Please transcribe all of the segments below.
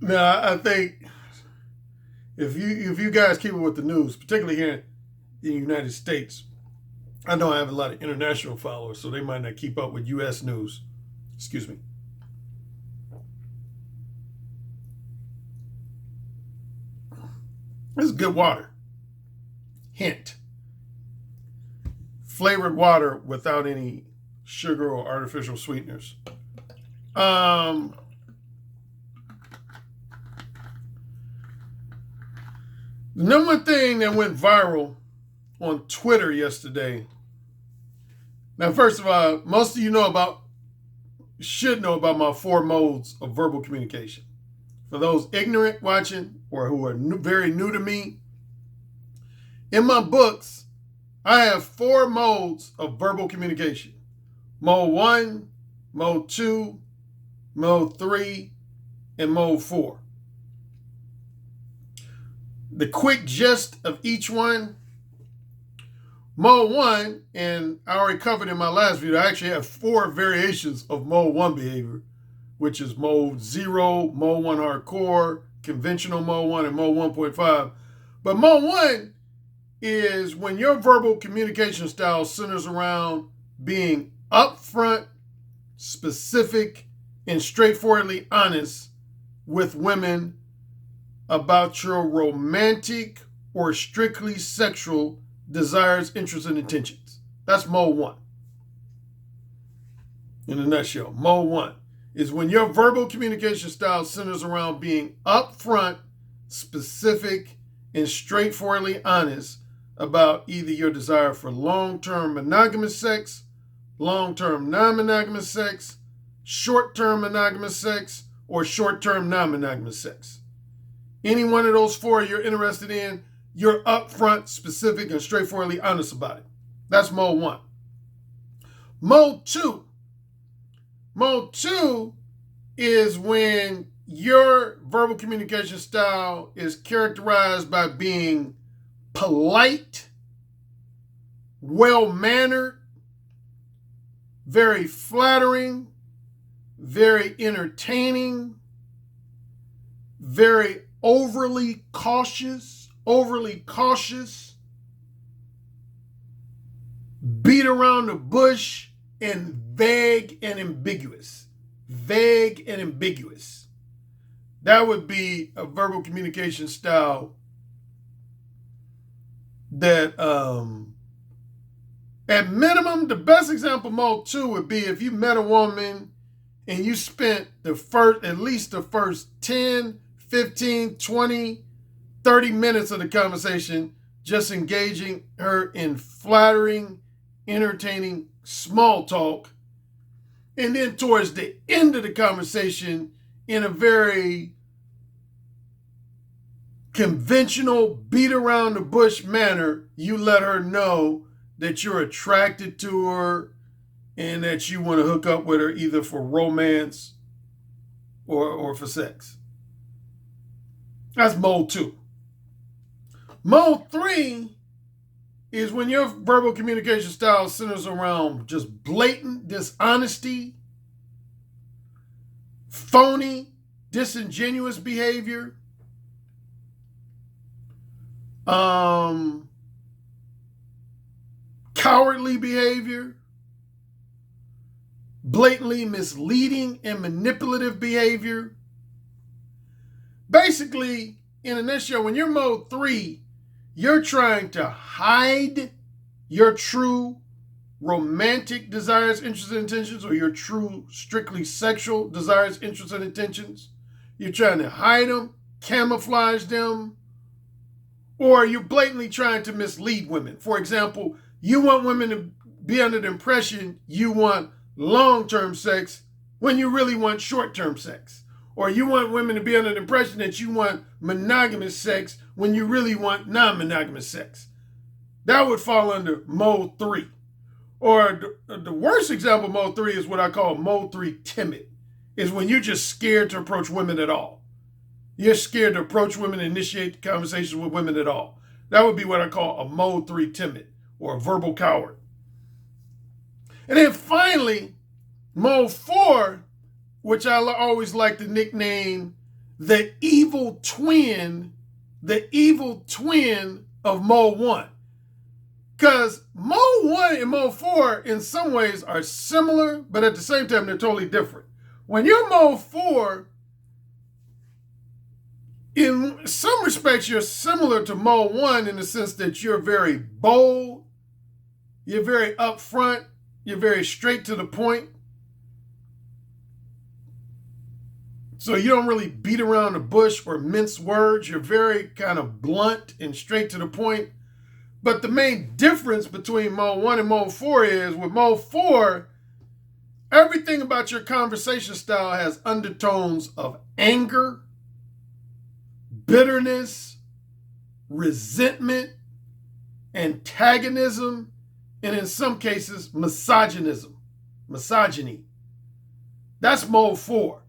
Now, I think if you guys keep it with the news, particularly here in the United States, I know I have a lot of international followers, so they might not keep up with U.S. news. Excuse me. This is good water. Hint: flavored water without any sugar or artificial sweeteners. Um, the number one thing that went viral on Twitter yesterday. Now, first of all, most of you should know about my four modes of verbal communication. For those ignorant watching or who are very new to me, in my books, I have four modes of verbal communication: mode 1, mode 2, mode 3, and mode 4. The quick gist of each one: mode 1, and I already covered in my last video, I actually have four variations of mode 1 behavior, which is mode 0, mode 1 hardcore, conventional mode 1, and mode 1.5. But mode 1 is when your verbal communication style centers around being upfront, specific, and straightforwardly honest with women about your romantic or strictly sexual desires, interests, and intentions. That's mode 1. In a nutshell, mode 1 is when your verbal communication style centers around being upfront, specific, and straightforwardly honest about either your desire for long-term monogamous sex, long-term non-monogamous sex, short-term monogamous sex, or short-term non-monogamous sex. Any one of those four you're interested in, you're upfront, specific, and straightforwardly honest about it. That's mode 1. Mode 2. Mode 2 is when your verbal communication style is characterized by being polite, well-mannered, very flattering, very entertaining, very overly cautious, beat around the bush, and vague and ambiguous. Vague and ambiguous. That would be a verbal communication style that, at minimum, the best example mode 2 would be if you met a woman and you spent at least the first 10, 15, 20, 30 minutes of the conversation just engaging her in flattering, entertaining small talk. And then towards the end of the conversation, in a very conventional, beat around the bush manner, you let her know that you're attracted to her and that you want to hook up with her either for romance or for sex. That's mode 2. Mode 3 is when your verbal communication style centers around just blatant dishonesty, phony, disingenuous behavior, cowardly behavior, blatantly misleading and manipulative behavior. Basically, in a nutshell, when you're mode 3, you're trying to hide your true romantic desires, interests, and intentions, or your true strictly sexual desires, interests, and intentions. You're trying to hide them, camouflage them, or you're blatantly trying to mislead women. For example, you want women to be under the impression you want long-term sex when you really want short-term sex. Or you want women to be under the impression that you want monogamous sex when you really want non-monogamous sex. That would fall under mode 3. Or the worst example of mode 3 is what I call mode 3 timid. Is when you're just scared to approach women at all. You're scared to approach women and initiate conversations with women at all. That would be what I call a mode 3 timid or a verbal coward. And then finally, mode 4, which I always like to nickname the evil twin of mode 1. Because mode 1 and mode 4 in some ways are similar, but at the same time, they're totally different. When you're mode 4, in some respects, you're similar to mode 1 in the sense that you're very bold, you're very upfront, you're very straight to the point. So you don't really beat around the bush or mince words. You're very kind of blunt and straight to the point. But the main difference between mode 1 and mode 4 is with mode 4, everything about your conversation style has undertones of anger, bitterness, resentment, antagonism, and in some cases, misogyny. That's mode 4.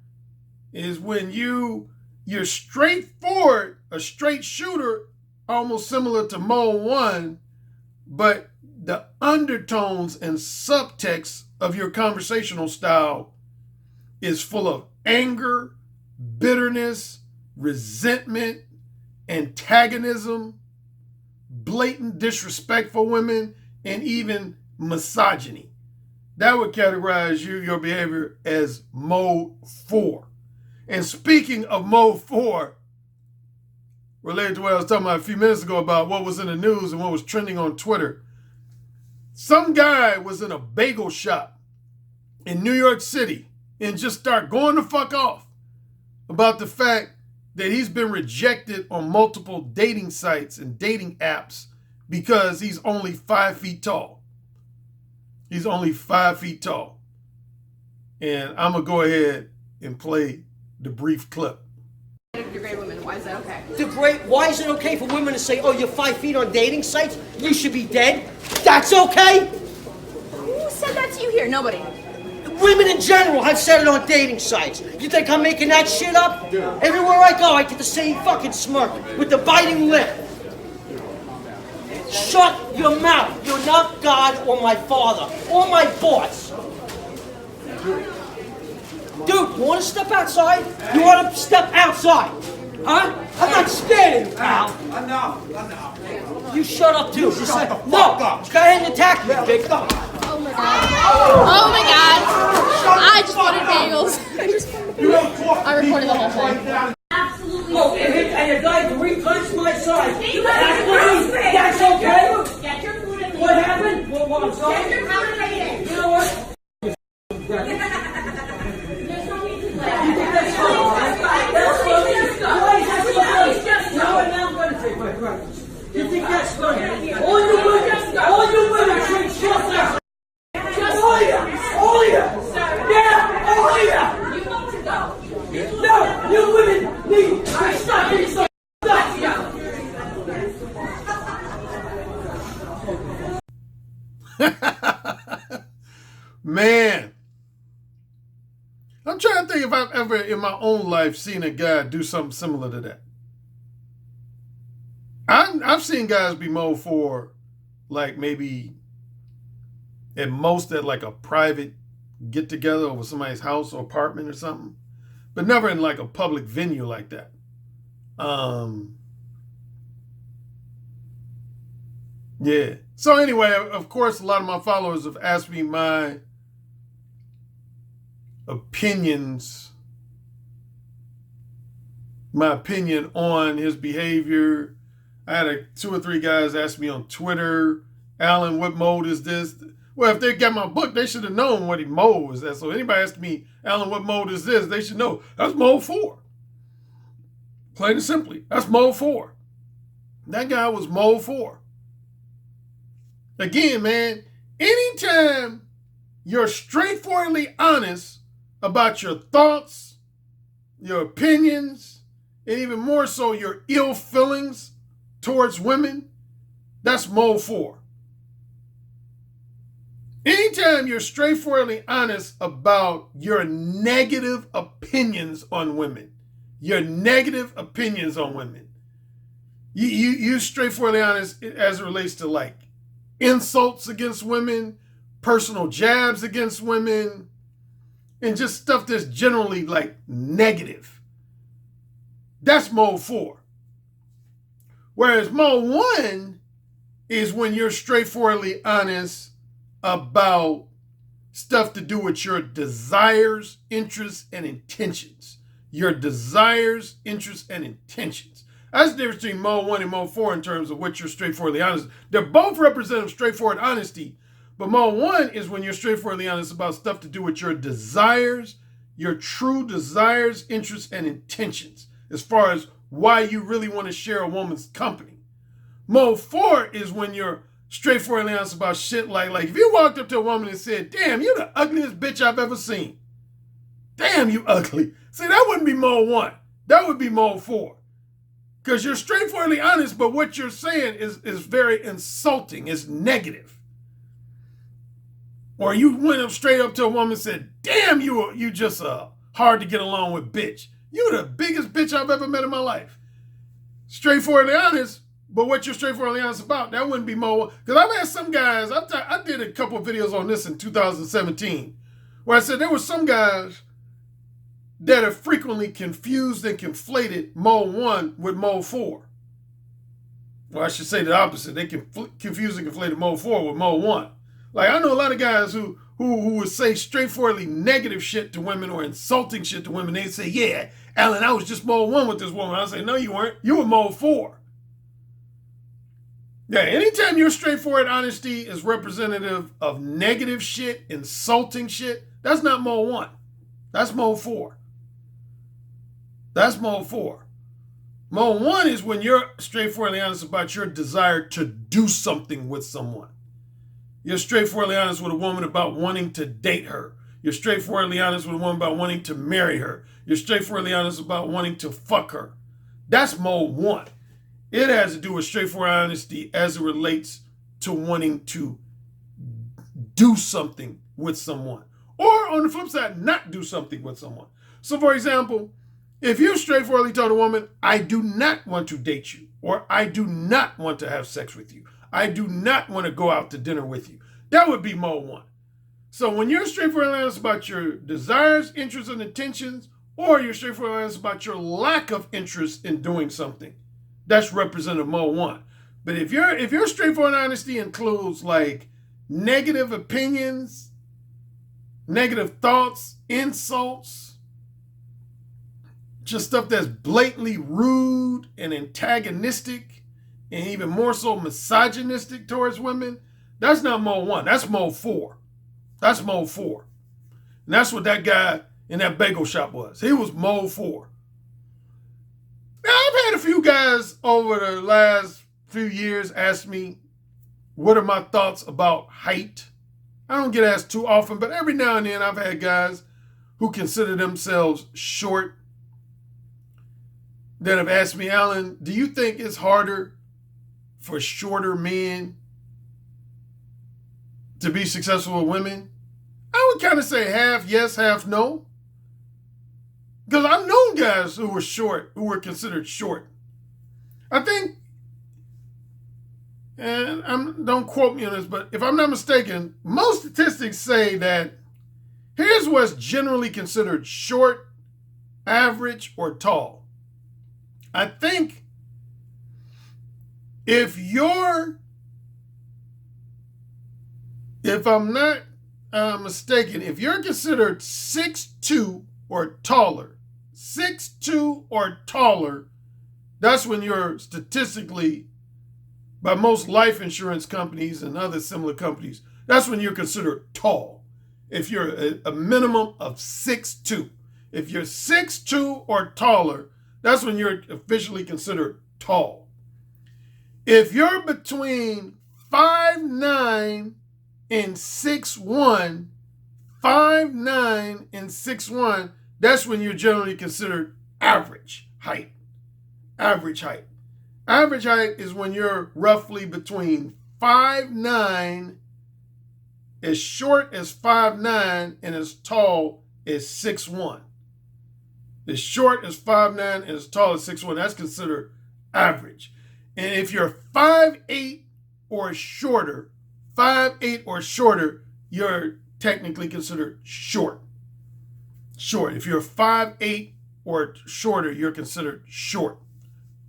Is when you're straightforward, a straight shooter, almost similar to mode 1, but the undertones and subtext of your conversational style is full of anger, bitterness, resentment, antagonism, blatant disrespect for women, and even misogyny. That would categorize your behavior as mode 4. And speaking of mode 4, related to what I was talking about a few minutes ago about what was in the news and what was trending on Twitter, some guy was in a bagel shop in New York City and just started going the fuck off about the fact that he's been rejected on multiple dating sites and dating apps because he's only 5 feet tall. He's only 5 feet tall. And I'm going to go ahead and play the brief clip. Degrade women. Why is that okay? Why is it okay for women to say, oh, you're 5 feet on dating sites? You should be dead? That's okay? Who said that to you here? Nobody. Women in general have said it on dating sites. You think I'm making that shit up? Everywhere I go, I get the same fucking smirk with the biting lip. Shut your mouth. You're not God or my father or my boss. Dude, you want to step outside? You want to step outside? Huh? I'm not scared of you, pal. I know. You shut up, too. Shut the fuck up. Go ahead and attack me, big. Oh my god. I just wanted bagels. I recorded the whole thing. Absolutely. Oh, and a guy 3 times my size. That's okay? Get your food in. What happened? What, I'm sorry? Get your food in. You know what? You think that's funny? That's funny? Why is that so funny? Now I'm going to take my breakfast. You think that's funny? All you women drink chocolate. All of you! Yeah! All of you! You want to go. No! You women need to stop being so Man, I'm trying to think if I've ever in my own life seen a guy do something similar to that. I've seen guys be mode 4, like maybe at most at like a private get together over somebody's house or apartment or something, but never in like a public venue like that. Yeah. So anyway, of course, a lot of my followers have asked me my opinion on his behavior. I had 2 or 3 guys ask me on Twitter, Alan, what mode is this? Well, if they got my book, they should have known what mode was that. So anybody asked me, Alan, what mode is this? They should know. That's mode 4. Plain and simply, that's mode 4. That guy was mode 4. Again, man, anytime you're straightforwardly honest about your thoughts, your opinions, and even more so your ill feelings towards women, that's mode 4. Anytime you're straightforwardly honest about your negative opinions on women, you straightforwardly honest as it relates to like insults against women, personal jabs against women, and just stuff that's generally like negative. That's mode 4. Whereas mode 1 is when you're straightforwardly honest about stuff to do with your desires, interests, and intentions. Your desires, interests, and intentions. That's the difference between mode 1 and mode 4 in terms of what you're straightforwardly honest. They're both representative of straightforward honesty, but mode 1 is when you're straightforwardly honest about stuff to do with your desires, your true desires, interests, and intentions, as far as why you really want to share a woman's company. Mode 4 is when you're straightforwardly honest about shit like if you walked up to a woman and said, damn, you're the ugliest bitch I've ever seen. Damn, you ugly. See, that wouldn't be mode 1. That would be mode 4. Because you're straightforwardly honest, but what you're saying is very insulting. It's negative. Or you went up straight up to a woman and said, damn, you just hard to get along with bitch. You're the biggest bitch I've ever met in my life. Straightforwardly honest, but what you're straightforwardly honest about, that wouldn't be more. Because I've had some guys, I did a couple of videos on this in 2017, where I said there were some guys that have frequently confused and conflated mode 1 with mode 4. Well, I should say the opposite. They confused and conflated mode 4 with mode 1. Like, I know a lot of guys who would say straightforwardly negative shit to women or insulting shit to women. They'd say, yeah, Alan, I was just mode 1 with this woman. I say, no, you weren't. You were mode 4. Yeah, anytime your straightforward honesty is representative of negative shit, insulting shit, that's not mode 1. That's mode 4. That's mode 4. Mode 1 is when you're straightforwardly honest about your desire to do something with someone. You're straightforwardly honest with a woman about wanting to date her. You're straightforwardly honest with a woman about wanting to marry her. You're straightforwardly honest about wanting to fuck her. That's mode 1. It has to do with straightforward honesty as it relates to wanting to do something with someone. Or on the flip side, not do something with someone. So for example, if you straightforwardly told a woman, I do not want to date you, or I do not want to have sex with you, I do not want to go out to dinner with you, that would be mode 1. So when you're straightforwardly honest about your desires, interests, and intentions, or you're straightforwardly honest about your lack of interest in doing something, that's representative mode 1. But if your straightforward honesty includes like negative opinions, negative thoughts, insults, just stuff that's blatantly rude and antagonistic and even more so misogynistic towards women, that's not mode 1. That's mode 4. That's mode 4. And that's what that guy in that bagel shop was. He was mode 4. Now, I've had a few guys over the last few years ask me, what are my thoughts about height? I don't get asked too often, but every now and then I've had guys who consider themselves short that have asked me, Alan, do you think it's harder for shorter men to be successful with women? I would kind of say half yes, half no. Because I've known guys who were short, who were considered short. I think, and don't quote me on this, but if I'm not mistaken, most statistics say that here's what's generally considered short, average, or tall. I think if I'm not mistaken, if you're considered 6'2" or taller, 6'2" or taller, that's when you're statistically, by most life insurance companies and other similar companies, that's when you're considered tall. If you're a minimum of 6'2". If you're 6'2" or taller, that's when you're officially considered tall. If you're between 5'9" and 6'1", 5'9" and 6'1", that's when you're generally considered average height. Average height. Average height is when you're roughly between 5'9", as short as 5'9", and as tall as 6'1". As short as 5'9" and as tall as 6'1", that's considered average. And if you're 5'8" or shorter, 5'8" or shorter, you're technically considered short. Short. If you're 5'8" or shorter, you're considered short.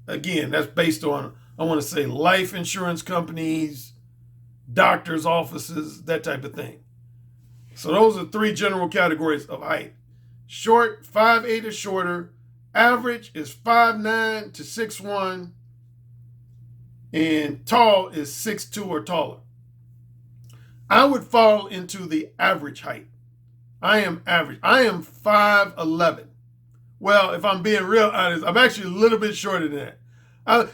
Again, that's based on, I want to say, life insurance companies, doctors' offices, that type of thing. So those are 3 general categories of height. Short, 5'8" or shorter. Average is 5'9" to 6'1". And tall is 6'2" or taller. I would fall into the average height. I am average. I am 5'11". Well, if I'm being real honest, I'm actually a little bit shorter than that.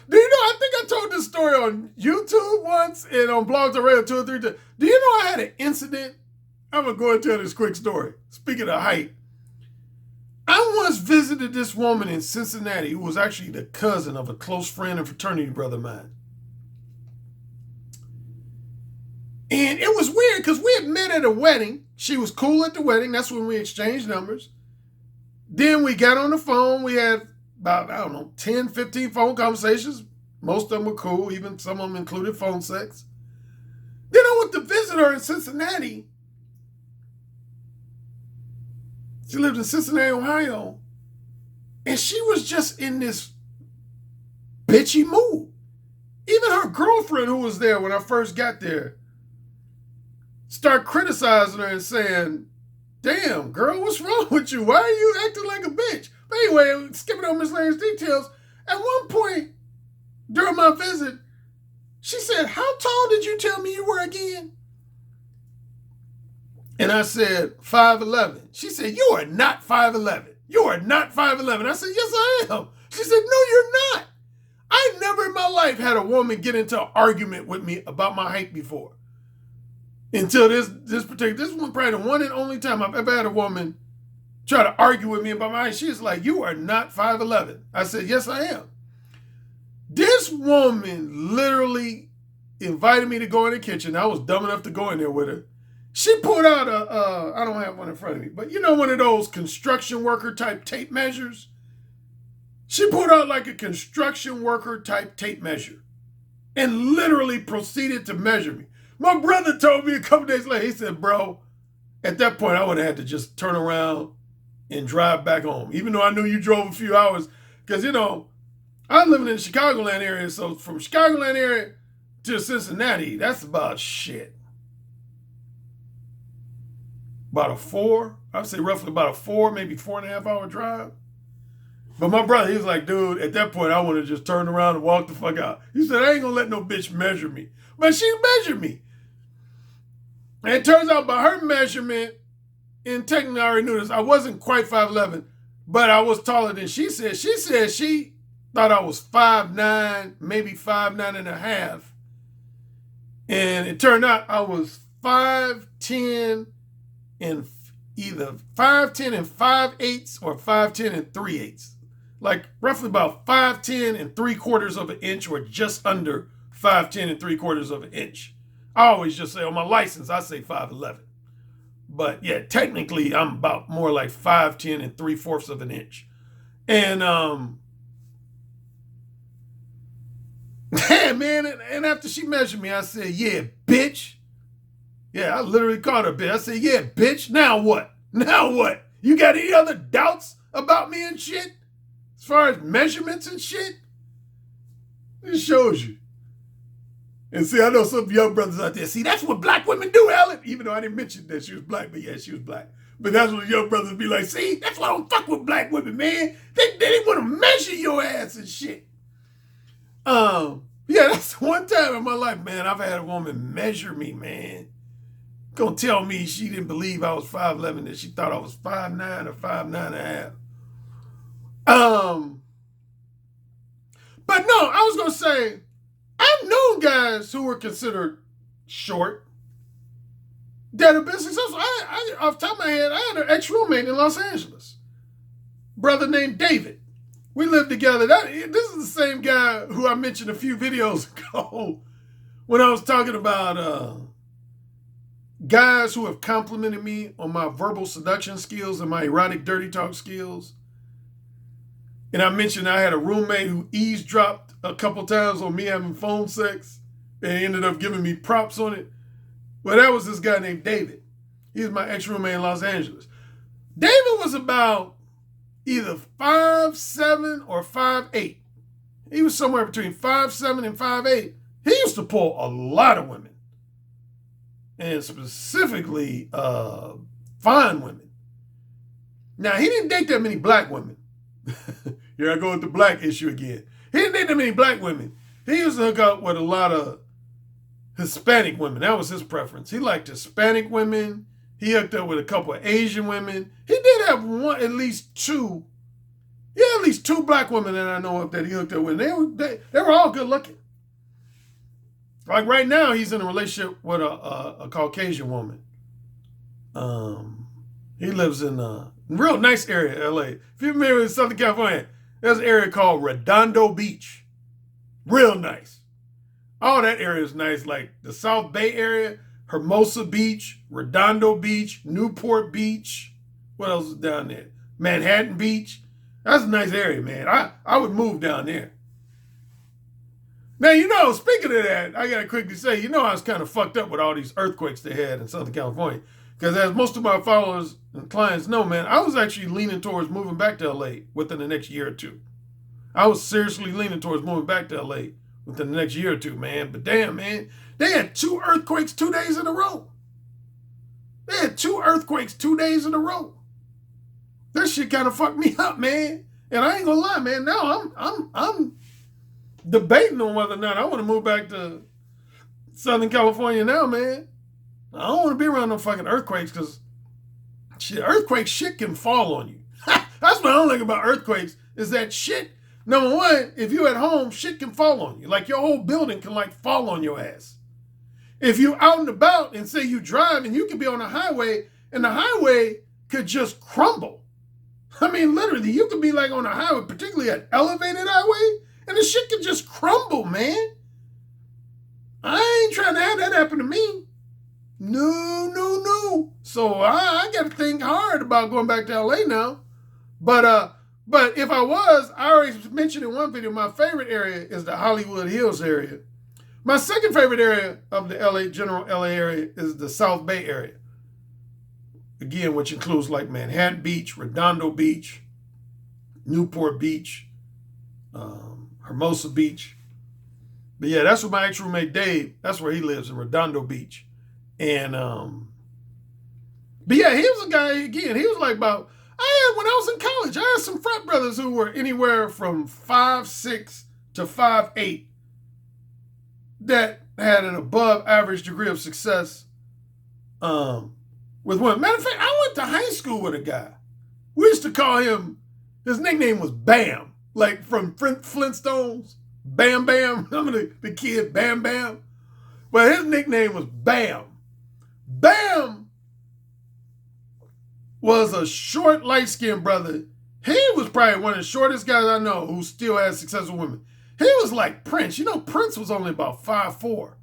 Do you know, I think I told this story on YouTube once and on Blogs I read 2 or 3 times. Do you know I had an incident? I'm going to go and tell this quick story. Speaking of height, I once visited this woman in Cincinnati who was actually the cousin of a close friend and fraternity brother of mine. And it was weird because we had met at a wedding. She was cool at the wedding. That's when we exchanged numbers. Then we got on the phone. We had about, 10, 15 phone conversations. Most of them were cool. Even some of them included phone sex. Then I went to visit her in Cincinnati. She lived in Cincinnati, Ohio. And she was just in this bitchy mood. Even her girlfriend who was there when I first got there started criticizing her and saying, damn, girl, what's wrong with you? Why are you acting like a bitch? But anyway, skipping over miscellaneous details, at one point during my visit, she said, how tall did you tell me you were again? And I said, 5'11". She said, you are not 5'11". You are not 5'11". I said, yes, I am. She said, no, you're not. I never in my life had a woman get into an argument with me about my height before. Until this is probably the one and only time I've ever had a woman try to argue with me about my height. She's like, you are not 5'11". I said, yes, I am. This woman literally invited me to go in the kitchen. I was dumb enough to go in there with her. She pulled out I don't have one in front of me, but you know, one of those construction worker type tape measures? She pulled out like a construction worker type tape measure and literally proceeded to measure me. My brother told me a couple days later, he said, bro, at that point, I would have had to just turn around and drive back home, even though I knew you drove a few hours. Because, you know, I'm living in the Chicagoland area, so from Chicagoland area to Cincinnati, that's about shit. About a 4, I'd say roughly about a 4, maybe 4.5 hour drive. But my brother, he was like, dude, at that point, I want to just turn around and walk the fuck out. He said, I ain't going to let no bitch measure me. But she measured me. And it turns out by her measurement, and technically I already knew this, I wasn't quite 5'11", but I was taller than she said. She said she thought I was 5'9", maybe 5'9.5". And it turned out I was 5'10", and either 5'10" and 5/8 or 5'10" and 3/8. Like roughly about 5'10" and 3/4 of an inch or just under 5'10" and 3/4 of an inch. I always just say on my license, I say 5'11". But yeah, technically I'm about more like 5'10" and 3/4 of an inch. And yeah, man, and after she measured me, I said, yeah, bitch. Yeah, I literally called her bitch. I said, yeah, bitch, now what? Now what? You got any other doubts about me and shit? As far as measurements and shit? It shows you. And see, I know some young brothers out there, see, that's what black women do, Alan. Even though I didn't mention that she was black, but yeah, she was black. But that's what young brothers be like, see, that's why I don't fuck with black women, man. They want to measure your ass and shit. Yeah, that's one time in my life, man, I've had a woman measure me, man. Gonna tell me she didn't believe I was 5'11", that she thought I was 5'9" or 5'9.5". But no, I was gonna say, I've known guys who were considered short that have been successful. I off the top of my head, I had an ex-roommate in Los Angeles, brother named David. We lived together. This is the same guy who I mentioned a few videos ago when I was talking about guys who have complimented me on my verbal seduction skills and my erotic dirty talk skills. And I mentioned I had a roommate who eavesdropped a couple times on me having phone sex and ended up giving me props on it. Well, that was this guy named David. He was my ex-roommate in Los Angeles. David was about either 5'7" or 5'8". He was somewhere between 5'7" and 5'8". He used to pull a lot of women. And specifically, fine women. Now, he didn't date that many black women. Here I go with the black issue again. He didn't date that many black women. He used to hook up with a lot of Hispanic women. That was his preference. He liked Hispanic women. He hooked up with a couple of Asian women. He did have at least two black women that I know of that he hooked up with. They were all good looking. Like right now, he's in a relationship with a Caucasian woman. He lives in a real nice area, LA. If you're familiar with Southern California, there's an area called Redondo Beach. Real nice. All that area is nice, like the South Bay area, Hermosa Beach, Redondo Beach, Newport Beach. What else is down there? Manhattan Beach. That's a nice area, man. I would move down there. Now, speaking of that, I got to quickly say, I was kind of fucked up with all these earthquakes they had in Southern California. Because as most of my followers and clients know, man, I was actually leaning towards moving back to LA within the next year or two. I was seriously leaning towards moving back to LA within the next year or two, man. But damn, man, they had 2 earthquakes 2 days in a row. They had 2 earthquakes 2 days in a row. That shit kind of fucked me up, man. And I ain't gonna lie, man. Now I'm debating on whether or not I want to move back to Southern California now, man. I don't want to be around no fucking earthquakes because earthquake shit can fall on you. That's what I don't like about earthquakes is that shit. Number one, if you're at home, shit can fall on you. Like your whole building can fall on your ass. If you're out and about and say you drive and you could be on a highway and the highway could just crumble. I mean, literally, you could be on a highway, particularly an elevated highway, and the shit could just crumble, man. I ain't trying to have that happen to me. No. So I got to think hard about going back to LA now. But if I was, I already mentioned in one video, my favorite area is the Hollywood Hills area. My second favorite area of the general LA area is the South Bay area. Again, which includes Manhattan Beach, Redondo Beach, Newport Beach, Hermosa Beach. But yeah, that's where my ex-roommate Dave, that's where he lives, in Redondo Beach. And, but yeah, he was a guy, again, he was when I was in college, I had some frat brothers who were anywhere from 5'6" to 5'8" that had an above average degree of success, with women. Matter of fact, I went to high school with a guy. We used to call him, his nickname was Bam, from Flintstones. Bam Bam. Remember the kid Bam Bam? Well, his nickname was Bam. Bam was a short, light-skinned brother. He was probably one of the shortest guys I know who still has successful women. He was like Prince. Prince was only about 5'4".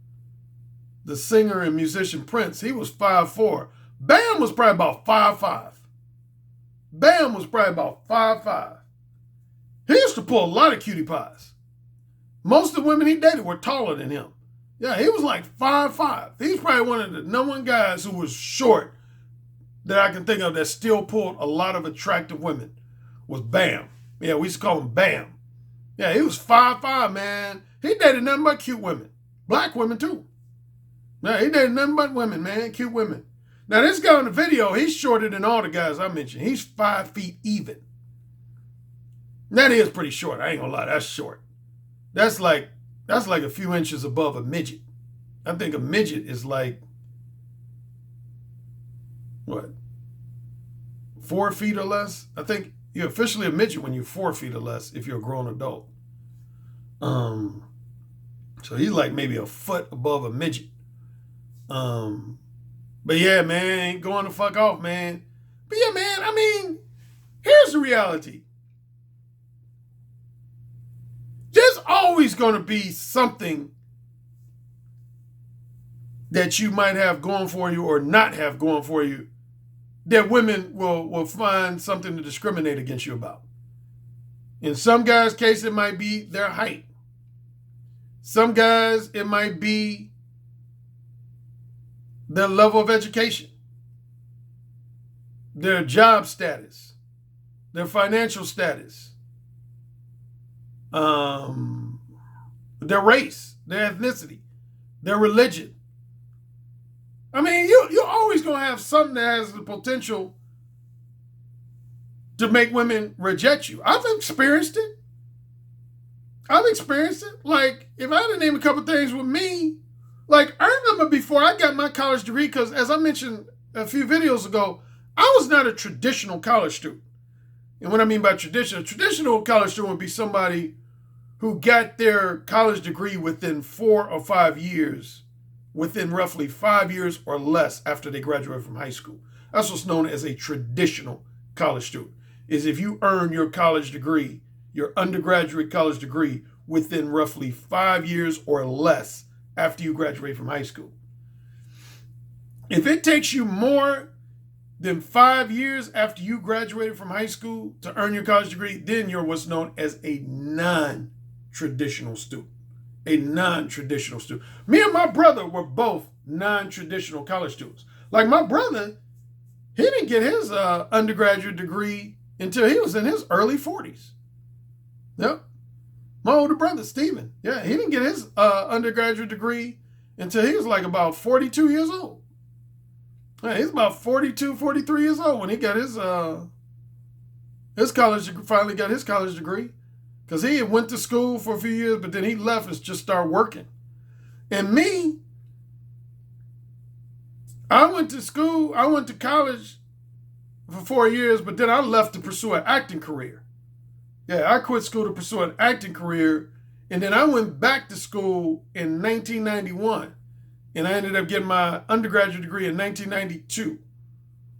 The singer and musician Prince, he was 5'4". Bam was probably about 5'5". Bam was probably about 5'5". He used to pull a lot of cutie pies. Most of the women he dated were taller than him. Yeah, he was 5'5". He's probably one of the number one guys who was short that I can think of that still pulled a lot of attractive women was Bam. Yeah, we used to call him Bam. Yeah, he was 5'5", man. He dated nothing but cute women. Black women, too. Yeah, he dated nothing but women, man. Cute women. Now, this guy in the video, he's shorter than all the guys I mentioned. He's 5 feet even. That is pretty short. I ain't gonna lie, that's short. That's like a few inches above a midget. I think a midget is 4 feet or less? I think you're officially a midget when you're 4 feet or less if you're a grown adult. So he's maybe a foot above a midget. But yeah, man, going the fuck off, man. But yeah, man, I mean, here's the reality. There's always going to be something that you might have going for you or not have going for you that women will find something to discriminate against you about. In some guys' case, it might be their height. Some guys, it might be their level of education, their job status, their financial status, their race, their ethnicity, their religion. I mean, you're always going to have something that has the potential to make women reject you. I've experienced it. Like, if I had to name a couple things with me, like, I remember before I got my college degree, because as I mentioned a few videos ago, I was not a traditional college student. And what I mean by traditional college student would be somebody who got their college degree within 4 or 5 years, within roughly 5 years or less after they graduate from high school. That's what's known as a traditional college student, is if you earn your college degree, your undergraduate college degree, within roughly 5 years or less after you graduate from high school. If it takes you more than 5 years after you graduated from high school to earn your college degree, then you're what's known as a non-traditional student. A non-traditional student. Me and my brother were both non-traditional college students. Like, my brother, he didn't get his undergraduate degree until he was in his early 40s. Yep. My older brother, Steven, yeah, he didn't get his undergraduate degree until he was like about 42 years old. Yeah, he's about 42, 43 years old when he got his college, finally got his college degree. Because he had went to school for a few years, but then he left and just started working. And me, I went to college for 4 years, but then I left to pursue an acting career. Yeah, I quit school to pursue an acting career, and then I went back to school in 1991, and I ended up getting my undergraduate degree in 1992,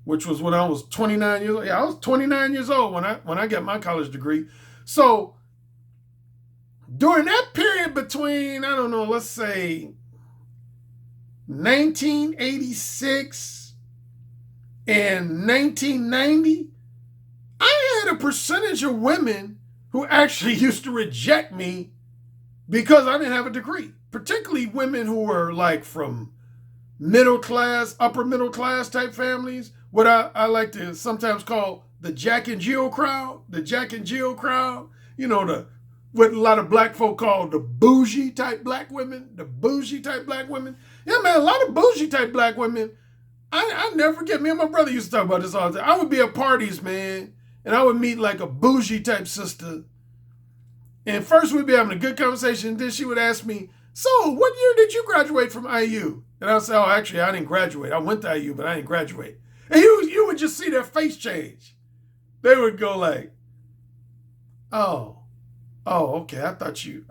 which was when I was 29 years old. Yeah, I was 29 years old when I got my college degree. So during that period between, I don't know, let's say 1986 and 1990, I had a percentage of women who actually used to reject me because I didn't have a degree, particularly women who were like from middle class, upper middle class type families, what I like to sometimes call the Jack and Jill crowd, you know, what a lot of black folk call the bougie type black women, Yeah, man, a lot of bougie type black women. I never forget, me and my brother used to talk about this all the time. I would be at parties, man, and I would meet like a bougie type sister. And first we'd be having a good conversation, and then she would ask me, so what year did you graduate from IU? And I would say, oh, actually, I didn't graduate. I went to IU, but I didn't graduate. And you would just see their face change. They would go like, oh, okay. I thought you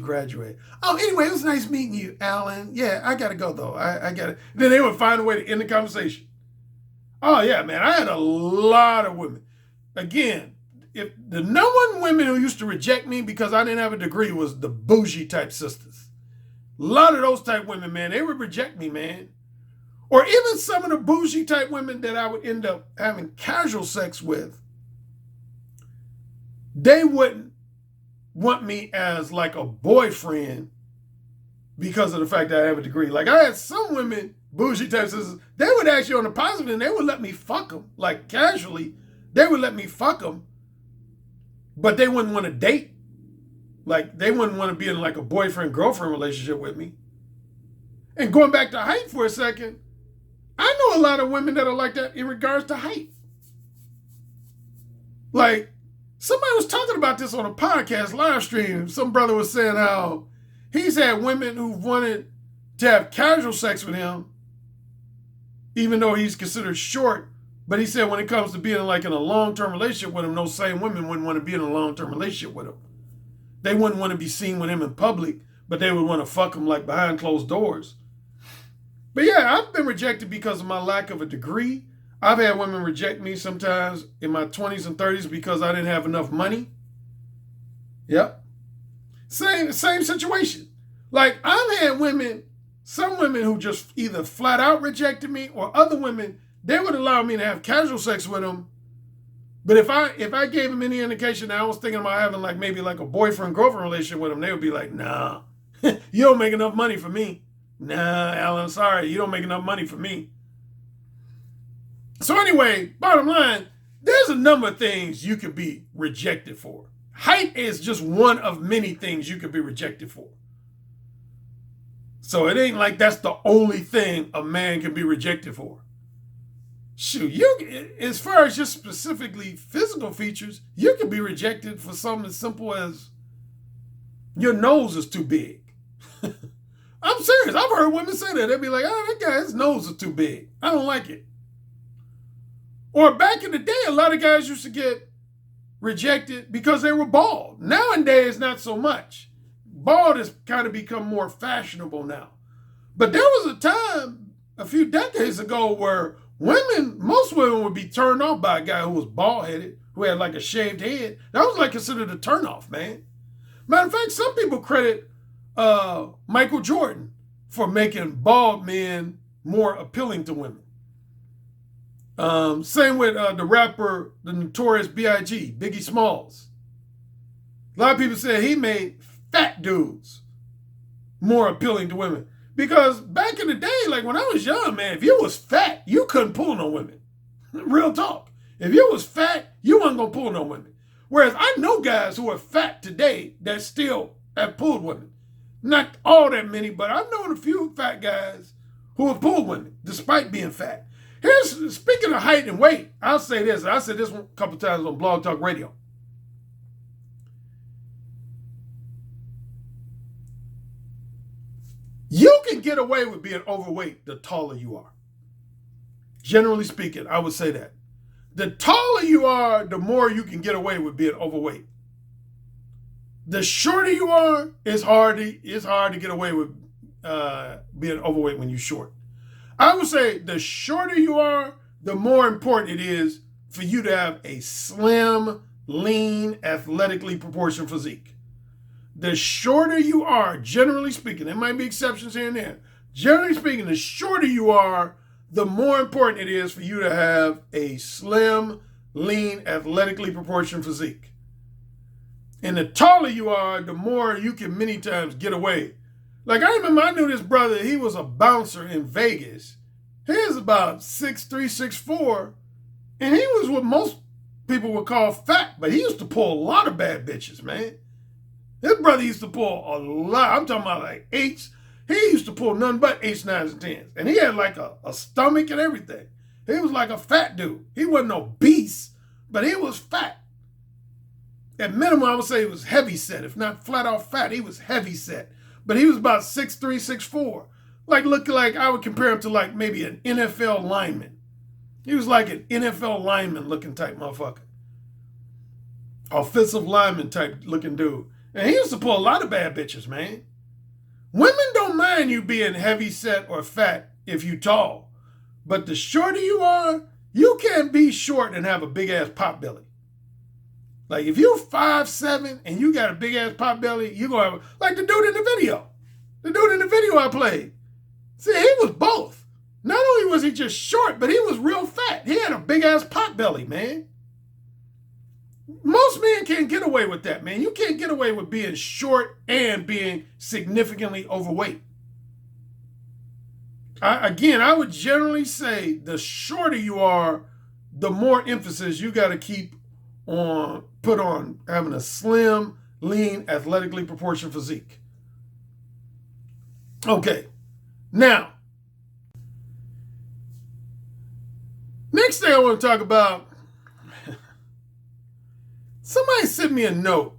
graduated. Oh, anyway, it was nice meeting you, Alan. Yeah, I gotta go though. I gotta. Then they would find a way to end the conversation. Oh yeah, man. I had a lot of women. Again, if the number one women who used to reject me because I didn't have a degree was the bougie type sisters. A lot of those type women, man, they would reject me, man. Or even some of the bougie type women that I would end up having casual sex with, they wouldn't want me as like a boyfriend because of the fact that I have a degree. Like, I had some women, bougie type sisters, they would actually on the positive, and they would let me fuck them, like casually. They would let me fuck them, but they wouldn't want to date. Like, they wouldn't want to be in like a boyfriend-girlfriend relationship with me. And going back to height for a second, I know a lot of women that are like that in regards to height. Like, somebody was talking about this on a podcast live stream. Some brother was saying how he's had women who wanted to have casual sex with him, even though he's considered short. But he said when it comes to being like in a long-term relationship with him, those same women wouldn't want to be in a long-term relationship with him. They wouldn't want to be seen with him in public, but they would want to fuck him like behind closed doors. But yeah, I've been rejected because of my lack of a degree. I've had women reject me sometimes in my 20s and 30s because I didn't have enough money. Yep. Same situation. Like, I've had women, some women who just either flat out rejected me, or other women, they would allow me to have casual sex with them. But if I gave them any indication that I was thinking about having like maybe like a boyfriend-girlfriend relationship with them, they would be like, nah, you don't make enough money for me. Nah, Alan, sorry, you don't make enough money for me. So anyway, bottom line, there's a number of things you can be rejected for. Height is just one of many things you can be rejected for. So it ain't like that's the only thing a man can be rejected for. Shoot, as far as just specifically physical features, you can be rejected for something as simple as your nose is too big. I'm serious. I've heard women say that. They'd be like, oh, that guy's nose is too big. I don't like it. Or back in the day, a lot of guys used to get rejected because they were bald. Nowadays, not so much. Bald has kind of become more fashionable now. But there was a time a few decades ago where most women would be turned off by a guy who was bald-headed, who had like a shaved head. That was like considered a turnoff, man. Matter of fact, some people credit Michael Jordan for making bald men more appealing to women. Same with the rapper, the notorious B.I.G., Biggie Smalls. A lot of people say he made fat dudes more appealing to women. Because back in the day, like when I was young, man, if you was fat, you couldn't pull no women. Real talk. If you was fat, you wasn't going to pull no women. Whereas I know guys who are fat today that still have pulled women. Not all that many, but I've known a few fat guys who have pulled women despite being fat. Speaking of height and weight, I'll say this. I said this a couple times on Blog Talk Radio. You can get away with being overweight the taller you are. Generally speaking, I would say that. The taller you are, the more you can get away with being overweight. The shorter you are, it's hard to get away with being overweight when you're short. I would say the shorter you are, the more important it is for you to have a slim, lean, athletically proportioned physique. The shorter you are, generally speaking, there might be exceptions here and there. Generally speaking, the shorter you are, the more important it is for you to have a slim, lean, athletically proportioned physique. And the taller you are, the more you can many times get away. Like I remember I knew this brother, he was a bouncer in Vegas. He was about 6'3", 6'4", and he was what most people would call fat, but he used to pull a lot of bad bitches, man. This brother used to pull a lot. I'm talking about like eights. He used to pull none but 8s, 9s, and 10s. And he had like a stomach and everything. He was like a fat dude. He wasn't obese, but he was fat. At minimum, I would say he was heavy set. If not flat out fat, he was heavy set. But he was about 6'3", 6'4". Like looking like I would compare him to like maybe an NFL lineman. He was like an NFL lineman looking type motherfucker. Offensive lineman type looking dude. And he used to pull a lot of bad bitches, man. Women don't mind you being heavy set or fat if you tall. But the shorter you are, you can't be short and have a big ass pot belly. Like if you're 5'7" and you got a big ass pot belly, you're gonna have like the dude in the video. The dude in the video I played. See, he was both. Not only was he just short, but he was real fat. He had a big ass pot belly, man. Most men can't get away with that, man. You can't get away with being short and being significantly overweight. I would generally say the shorter you are, the more emphasis you got to put on having a slim, lean, athletically proportioned physique. Okay, now, next thing I want to talk about, somebody sent me a note.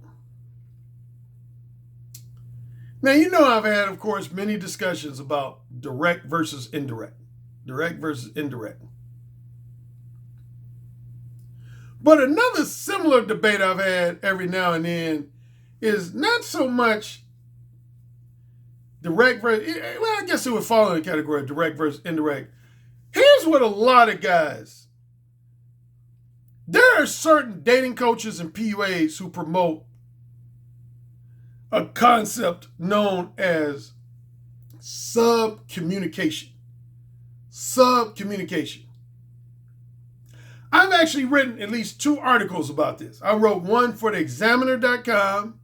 Now, you know I've had, of course, many discussions about direct versus indirect. Direct versus indirect. But another similar debate I've had every now and then is not so much direct versus, well, I guess it would fall in the category of direct versus indirect. Here's what a lot of guys, there are certain dating coaches and PUAs who promote a concept known as subcommunication. Subcommunication. I've actually written at least 2 articles about this. I wrote one for the Examiner.com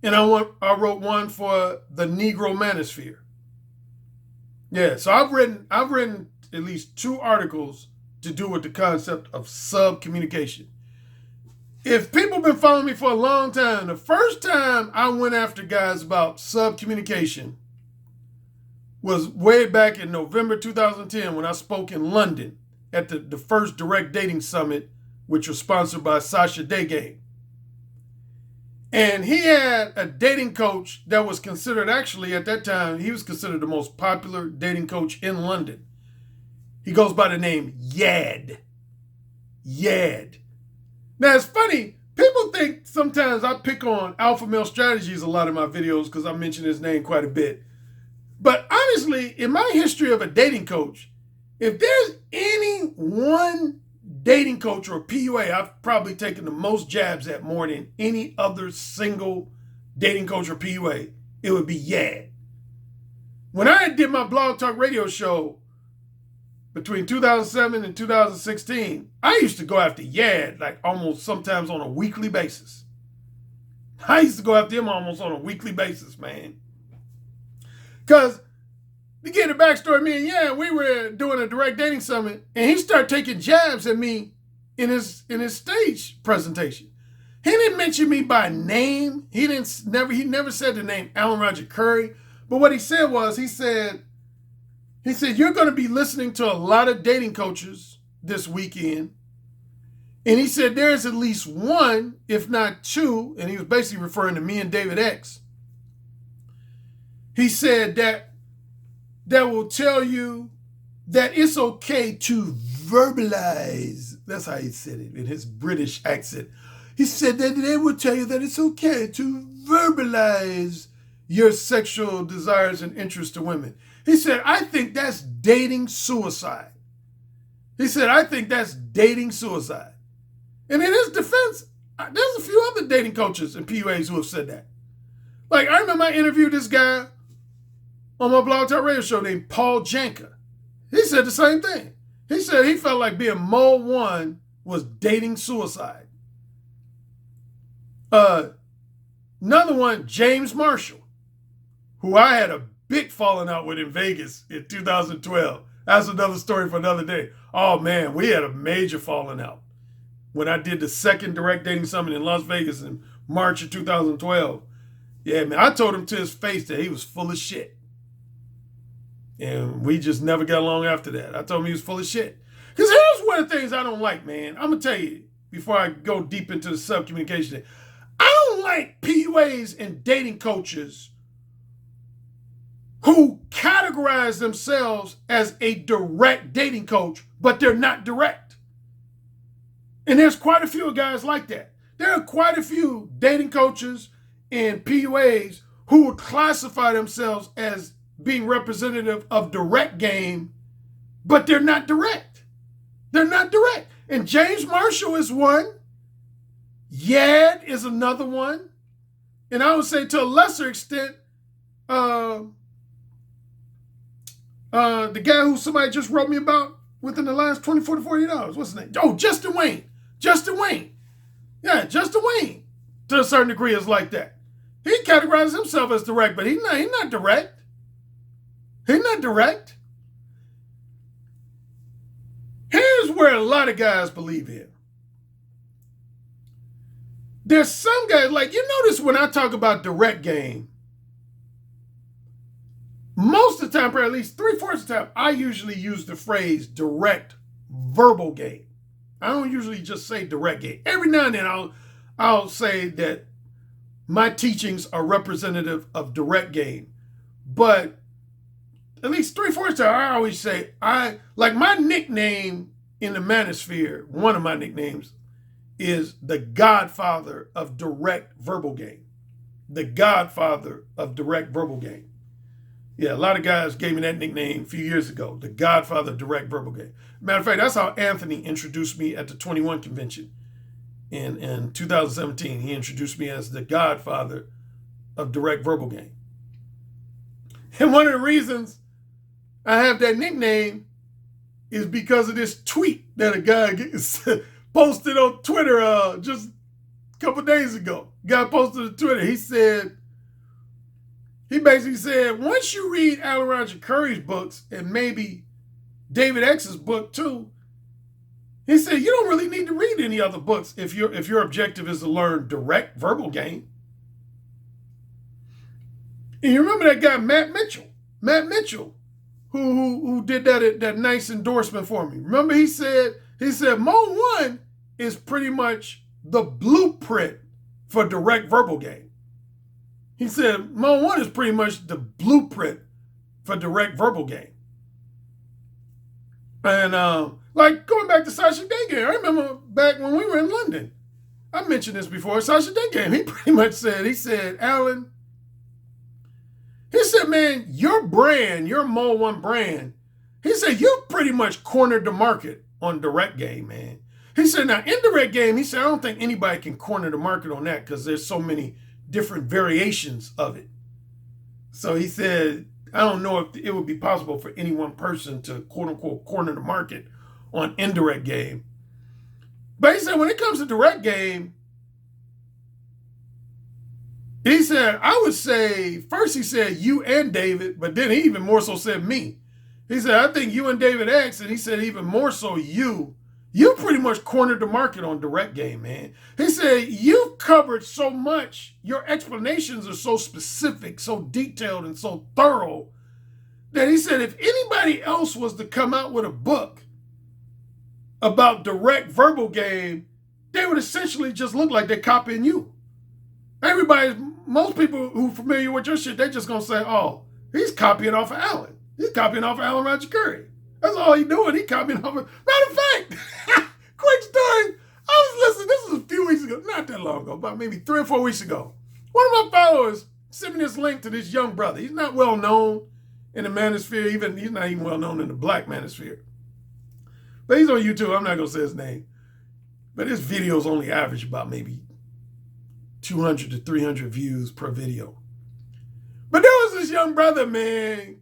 and I wrote one for the Negro Manosphere. Yeah, so I've written at least 2 articles to do with the concept of subcommunication. If people have been following me for a long time, the first time I went after guys about subcommunication was way back in November 2010 when I spoke in London at the first direct dating summit, which was sponsored by Sasha Degay. And he had a dating coach that was considered, actually at that time, he was considered the most popular dating coach in London. He goes by the name Yad. Yad. Now it's funny, people think sometimes I pick on Alpha Male Strategies a lot in my videos because I mention his name quite a bit. But honestly, in my history of a dating coach, if there's any one dating coach or PUA I've probably taken the most jabs at more than any other single dating coach or PUA, it would be Yad. When I did my blog talk radio show between 2007 and 2016, I used to go after Yad like almost sometimes on a weekly basis. I used to go after him almost on a weekly basis, man. Because to get the backstory, me and Yad, we were doing a direct dating summit, and he started taking jabs at me in his stage presentation. He didn't mention me by name. He never said the name Alan Roger Currie. But what he said was, he said, you're going to be listening to a lot of dating coaches this weekend. And he said, there's at least one, if not two, and he was basically referring to me and David X. He said that will tell you that it's okay to verbalize. That's how he said it in his British accent. He said that they will tell you that it's okay to verbalize your sexual desires and interests to women. He said, I think that's dating suicide. He said, I think that's dating suicide. And in his defense, there's a few other dating coaches and PUAs who have said that. Like, I remember I interviewed this guy on my blog talk radio show named Paul Janka. He said the same thing. He said he felt like being Mole 1 was dating suicide. Another one, James Marshall, who I had a big falling out with in Vegas in 2012. That's another story for another day. Oh man, we had a major falling out when I did the second direct dating summit in Las Vegas in March of 2012. Yeah, man, I told him to his face that he was full of shit. And we just never got along after that. I told him he was full of shit. Because here's one of the things I don't like, man. I'm going to tell you before I go deep into the subcommunication. I don't like PUAs and dating coaches who categorize themselves as a direct dating coach, but they're not direct. And there's quite a few guys like that. There are quite a few dating coaches and PUAs who would classify themselves as being representative of direct game, but they're not direct. They're not direct. And James Marshall is one. Yad is another one. And I would say to a lesser extent, the guy who somebody just wrote me about within the last 24 to 48 hours. What's his name? Oh, Justin Wayne. Justin Wayne. Yeah, Justin Wayne, to a certain degree, is like that. He categorizes himself as direct, but he's not direct. He's not direct. Here's where a lot of guys believe in. There's some guys, like, you notice when I talk about direct game, most of the time, or at least 3/4 of the time, I usually use the phrase direct verbal game. I don't usually just say direct game. Every now and then I'll say that my teachings are representative of direct game. But at least 3/4 of the time, I always say, like my nickname in the manosphere, one of my nicknames is the Godfather of direct verbal game. The Godfather of direct verbal game. Yeah, a lot of guys gave me that nickname a few years ago, the Godfather of direct verbal game. Matter of fact, that's how Anthony introduced me at the 21 convention in 2017. He introduced me as the Godfather of direct verbal game. And one of the reasons I have that nickname is because of this tweet that a guy posted on Twitter just a couple days ago. Guy posted on Twitter. He basically said, once you read Alan Roger Currie's books and maybe David X's book too, He said, you don't really need to read any other books if your objective is to learn direct verbal game. And you remember that guy, Matt Mitchell, who did that nice endorsement for me. Remember he said, Mode 1 is pretty much the blueprint for direct verbal game. He said, Mode 1 is pretty much the blueprint for direct verbal game. And like going back to Sasha Day game, I remember back when we were in London. I mentioned this before. Sasha Day game, he pretty much said, Alan, he said, man, your brand, your Mode 1 brand, he said, you pretty much cornered the market on direct game, man. He said, now indirect game, he said, I don't think anybody can corner the market on that because there's so many different variations of it. So he said, I don't know if it would be possible for any one person to quote unquote corner the market on indirect game. But he said, when it comes to direct game, he said, I would say, first he said you and David, but then he even more so said me. He said, I think you and David X, and he said even more so you pretty much cornered the market on direct game, man. He said, you covered so much, your explanations are so specific, so detailed, and so thorough, that he said, if anybody else was to come out with a book about direct verbal game, they would essentially just look like they're copying you. Most people who are familiar with your shit, they just gonna say, oh, he's copying off of Alan. He's copying off of Alan Roger Currie. That's all he's doing. He copying off of, matter of fact, quick story. I was listening, this was a few weeks ago, not that long ago, about maybe 3 or 4 weeks ago. One of my followers sent me this link to this young brother. He's not well known in the manosphere, he's not even well known in the black manosphere. But he's on YouTube, I'm not gonna say his name. But his videos only average about maybe 200 to 300 views per video. But there was this young brother, man,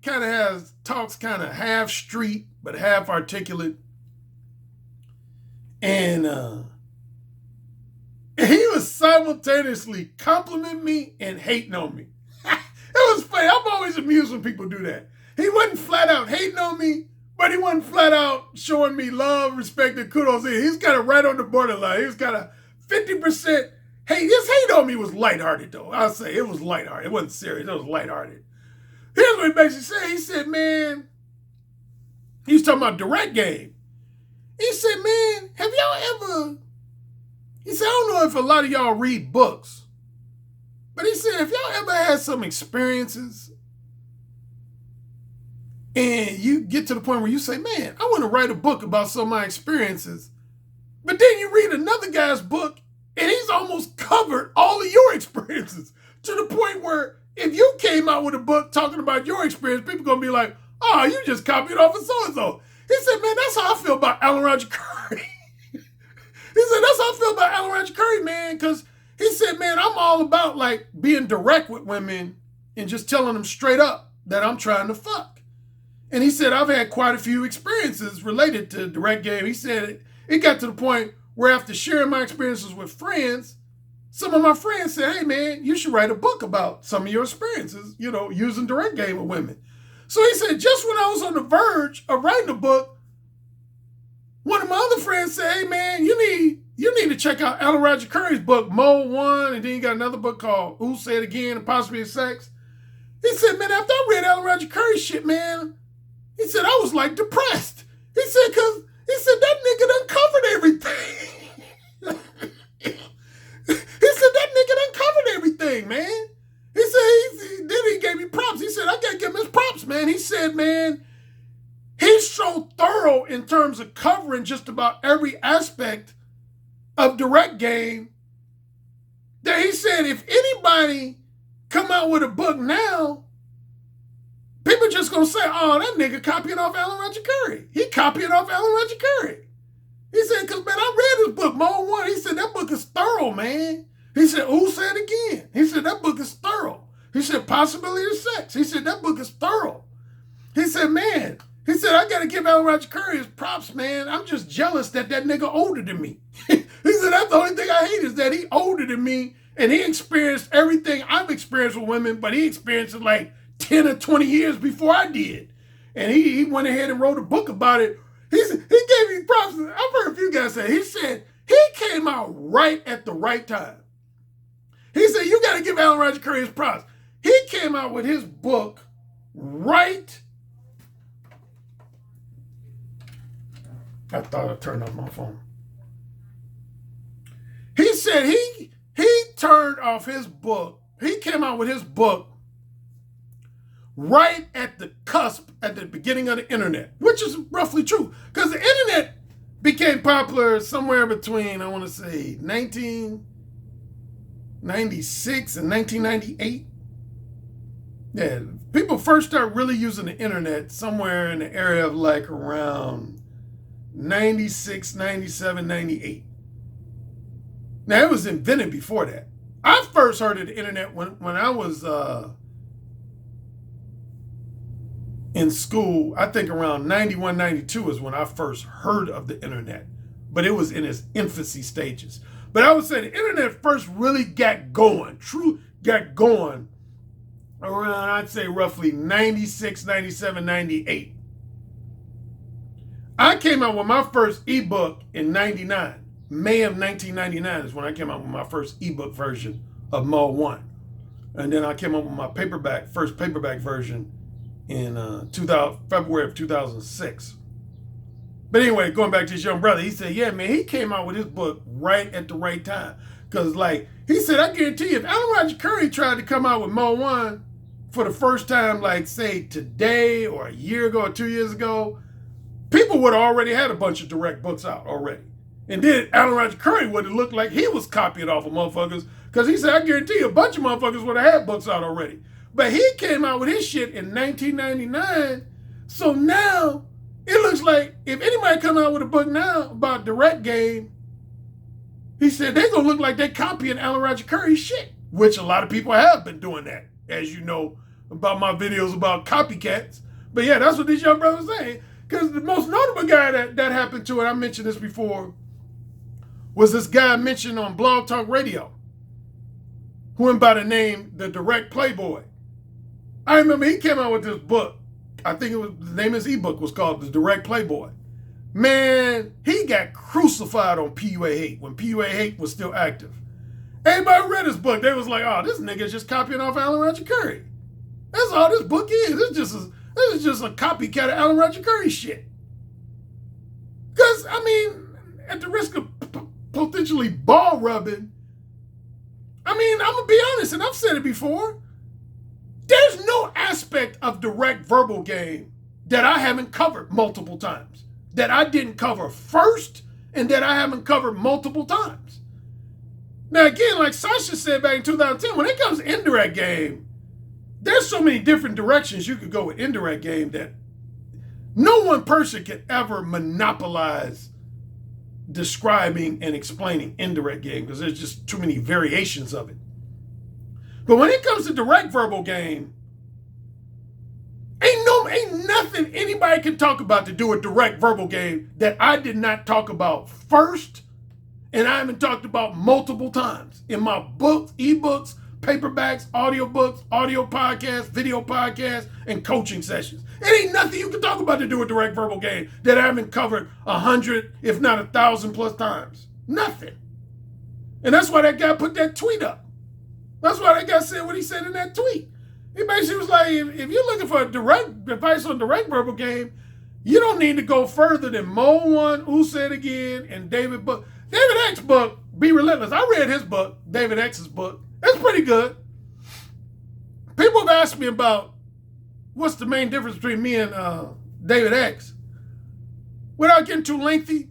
talks kind of half street, but half articulate. And he was simultaneously complimenting me and hating on me. It was funny. I'm always amused when people do that. He wasn't flat out hating on me, but he wasn't flat out showing me love, respect, and kudos. He's kind of right on the borderline. He was kind of 50% hate. His hate on me was lighthearted, though. I'll say it was lighthearted. It wasn't serious. It was lighthearted. Here's what he basically said. He said, man, he was talking about direct game. He said, man, have y'all ever, he said, I don't know if a lot of y'all read books, but he said, if y'all ever had some experiences and you get to the point where you say, man, I want to write a book about some of my experiences, but then you read another guy's book and he's almost covered all of your experiences to the point where if you came out with a book talking about your experience, people going to be like, oh, you just copied off of so-and-so. He said, man, that's how I feel about Alan Roger Currie. He said, that's how I feel about Alan Roger Currie, man, because he said, man, I'm all about like being direct with women and just telling them straight up that I'm trying to fuck. And he said, I've had quite a few experiences related to direct game. He said it got to the point where after sharing my experiences with friends, some of my friends said, hey, man, you should write a book about some of your experiences, using direct game with women. So he said, just when I was on the verge of writing a book, one of my other friends said, hey, man, you need to check out Alan Roger Currie's book, Mode 1, and then you got another book called Who Said Again, Apostrophe of Sex. He said, man, after I read Alan Roger Currie's shit, man, he said, I was like depressed. He said, because he said, that nigga done covered everything. He said, that nigga done covered everything, man. He said, then he gave me props. He said, I got to give him his props, man. He said, man, he's so thorough in terms of covering just about every aspect of direct game that he said, if anybody come out with a book now, people just going to say, oh, that nigga copying off Alan Roger Currie. He copying off Alan Roger Currie. He said, because, man, I read his book, Mode 1. He said, that book is thorough, man. He said, Who Said Again? He said, that book is thorough. He said, Possibility of Sex. He said, that book is thorough. He said, man, he said, I got to give Alan Roger Currie his props, man. I'm just jealous that nigga older than me. He said, that's the only thing I hate is that he older than me and he experienced everything I've experienced with women, but he experienced it like 10 or 20 years before I did. And he went ahead and wrote a book about it. He He gave me props. I've heard a few guys say, he said he came out right at the right time. He said, you got to give Alan Roger Currie his props. He came out with his book right. I thought I turned off my phone. He said he turned off his book. He came out with his book right at the cusp, at the beginning of the internet, which is roughly true. Because the internet became popular somewhere between, I want to say, 1996 and 1998. Yeah, people first start really using the internet somewhere in the area of like around 96, 97, 98. Now, it was invented before that. I first heard of the internet when I was in school. I think around 91, 92 is when I first heard of the internet. But it was in its infancy stages. But I would say the internet first really got going, around, I'd say roughly 96, 97, 98. I came out with my first ebook in 99. May of 1999 is when I came out with my first ebook version of Mo 1. And then I came up with my first paperback version in February of 2006. But anyway, going back to his young brother, he said, yeah, man, he came out with his book right at the right time. Because, like, he said, I guarantee you, if Alan Roger Currie tried to come out with Mo 1 for the first time, like, say, today or a year ago or 2 years ago, people would have already had a bunch of direct books out already. And then Alan Roger Currie would have looked like he was copying off of motherfuckers, because he said, I guarantee you, a bunch of motherfuckers would have had books out already. But he came out with his shit in 1999, so now it looks like if anybody come out with a book now about direct game, he said they're going to look like they're copying Alan Roger Currie's shit, which a lot of people have been doing that, as you know, about my videos about copycats. But yeah, that's what these young brothers are saying. Because the most notable guy that happened to, and I mentioned this before, was this guy mentioned on Blog Talk Radio, who went by the name The Direct Playboy. I remember he came out with this book. I think the name of his ebook was called The Direct Playboy. Man, he got crucified on PUA hate when PUA hate was still active. Everybody read his book. They was like, oh, this nigga's just copying off Alan Roger Currie. That's all this book is. This is just a copycat of Alan Roger Currie shit. Because, I mean, at the risk of potentially ball rubbing, I mean, I'm going to be honest, and I've said it before, there's no aspect of direct verbal game that I haven't covered multiple times, that I didn't cover first, and that I haven't covered multiple times. Now, again, like Sasha said back in 2010, when it comes to indirect game, there's so many different directions you could go with indirect game that no one person can ever monopolize describing and explaining indirect game, because there's just too many variations of it. But when it comes to direct verbal game, ain't nothing anybody can talk about to do a direct verbal game that I did not talk about first, and I haven't talked about multiple times in my books, ebooks, paperbacks, audiobooks, audio podcasts, video podcasts, and coaching sessions. It ain't nothing you can talk about to do a direct verbal game that I haven't covered 100, if not 1,000 plus times. Nothing. And that's why that guy put that tweet up. That's why that guy said what he said in that tweet. He basically was like, if you're looking for direct advice on direct verbal game, you don't need to go further than Mo 1, Who Said Again, and David book. David X book, Be Relentless. I read his book, David X's book. That's pretty good. People have asked me about what's the main difference between me and David X. Without getting too lengthy,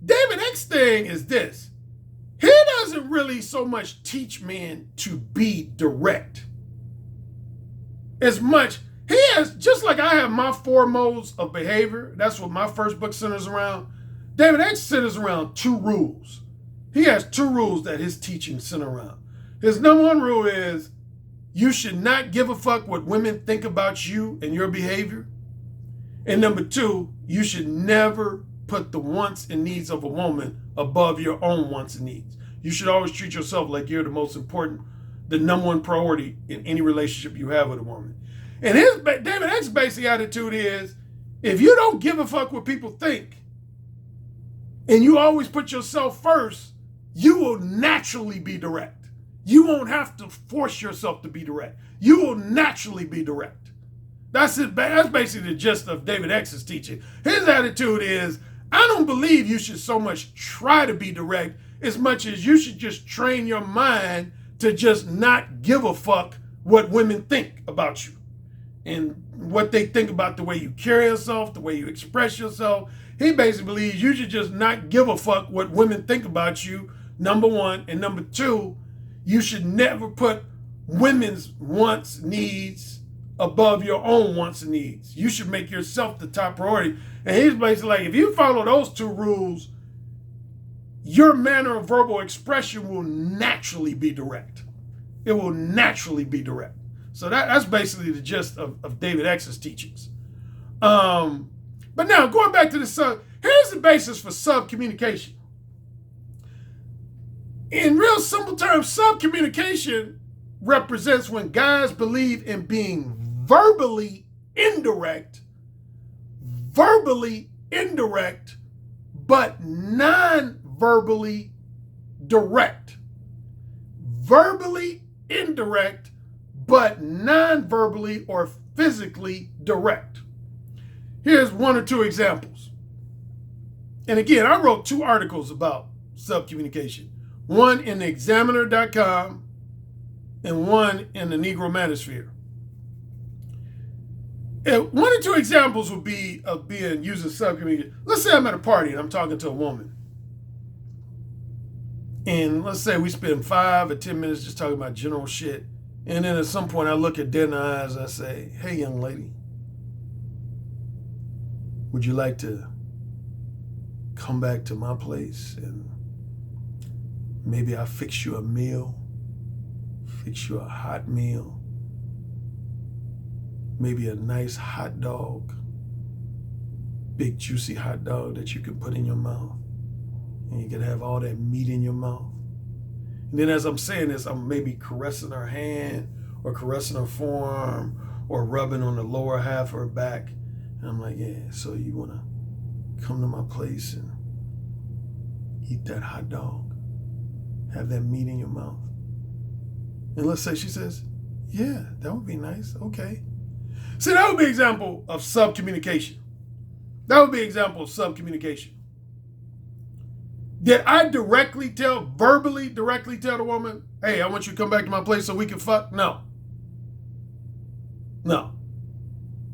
David X thing is this. He doesn't really so much teach men to be direct as much. He has, just like I have my 4 modes of behavior, that's what my first book centers around. David X centers around 2 rules. He has 2 rules that his teaching center around. His number 1 rule is you should not give a fuck what women think about you and your behavior. And number 2, you should never put the wants and needs of a woman above your own wants and needs. You should always treat yourself like you're the most important, the number 1 priority in any relationship you have with a woman. And David X's basic attitude is, if you don't give a fuck what people think, and you always put yourself first, you will naturally be direct. You won't have to force yourself to be direct. You will naturally be direct. That's it. That's basically the gist of David X's teaching. His attitude is, I don't believe you should so much try to be direct as much as you should just train your mind to just not give a fuck what women think about you and what they think about the way you carry yourself, the way you express yourself. He basically believes you should just not give a fuck what women think about you, number one. And number two, you should never put women's wants, needs above your own wants and needs. You should make yourself the top priority. And he's basically like, if you follow those two rules, your manner of verbal expression will naturally be direct. It will naturally be direct. So that's basically the gist of David X's teachings. But now, going back to the here's the basis for subcommunication. In real simple terms, subcommunication represents when guys believe in being verbally indirect, but non-verbally direct. Verbally indirect, but non-verbally or physically direct. Here's one or two examples. And again, I wrote 2 articles about subcommunication. One in the examiner.com and one in the Negro Manosphere. And 1 or 2 examples would be of using subcommunication. Let's say I'm at a party and I'm talking to a woman. And let's say we spend 5 or 10 minutes just talking about general shit. And then at some point I look at dead in the eyes and I say, hey, young lady, would you like to come back to my place and maybe I'll fix you a meal, fix you a hot meal, maybe a nice hot dog, big juicy hot dog that you can put in your mouth and you can have all that meat in your mouth. And then as I'm saying this, I'm maybe caressing her hand or caressing her forearm or rubbing on the lower half of her back. And I'm like, yeah, so you want to come to my place and eat that hot dog, have that meat in your mouth. And let's say she says, yeah, that would be nice. Okay. See, that would be an example of subcommunication. That would be an example of subcommunication. Did I verbally directly tell the woman, hey, I want you to come back to my place so we can fuck? No.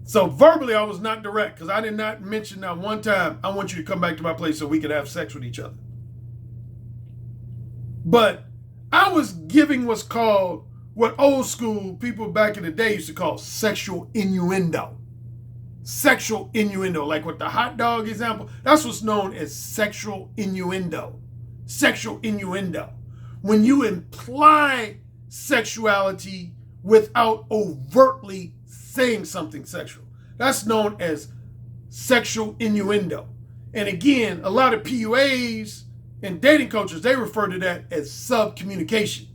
So verbally, I was not direct because I did not mention that one time, I want you to come back to my place so we can have sex with each other. But I was giving what's called, what old school people back in the day used to call sexual innuendo. Sexual innuendo, like with the hot dog example, that's what's known as sexual innuendo. Sexual innuendo. When you imply sexuality without overtly saying something sexual. That's known as sexual innuendo. And again, a lot of PUAs and dating coaches, they refer to that as subcommunication.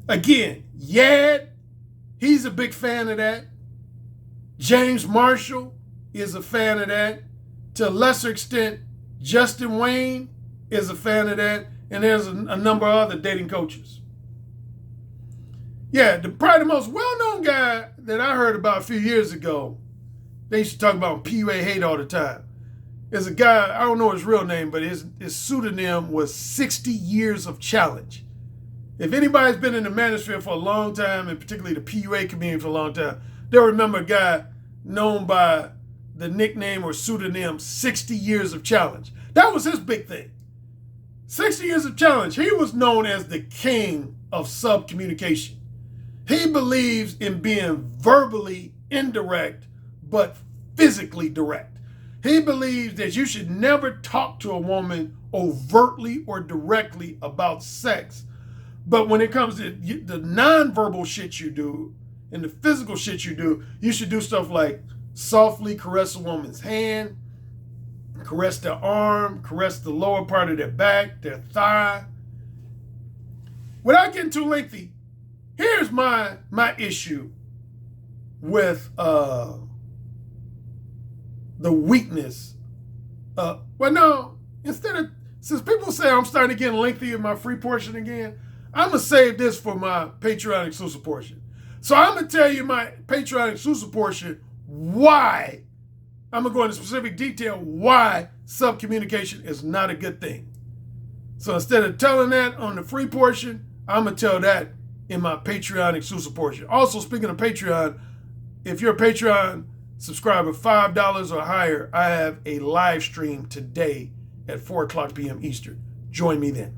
Again, Yad, he's a big fan of that. James Marshall is a fan of that. To a lesser extent, Justin Wayne is a fan of that. And there's a number of other dating coaches. Yeah, probably the most well-known guy that I heard about a few years ago, they used to talk about PUA hate all the time, is a guy, I don't know his real name, but his pseudonym was 60 Years of Challenge. If anybody's been in the manosphere for a long time, and particularly the PUA community for a long time, they'll remember a guy known by the nickname or pseudonym 60 Years of Challenge. That was his big thing. 60 Years of Challenge. He was known as the king of subcommunication. He believes in being verbally indirect, but physically direct. He believes that you should never talk to a woman overtly or directly about sex. But when it comes to the nonverbal shit you do and the physical shit you do, you should do stuff like softly caress a woman's hand, caress their arm, caress the lower part of their back, their thigh. Without getting too lengthy, here's my issue with the weakness. Well, no, since people say I'm starting to get lengthy in my free portion again, I'm going to save this for my Patreon exclusive portion. So I'm going to tell you my Patreon exclusive portion why. I'm going to go into specific detail why subcommunication is not a good thing. So instead of telling that on the free portion, I'm going to tell that in my Patreon exclusive portion. Also, speaking of Patreon, if you're a Patreon subscriber, $5 or higher, I have a live stream today at 4 o'clock p.m. Eastern. Join me then.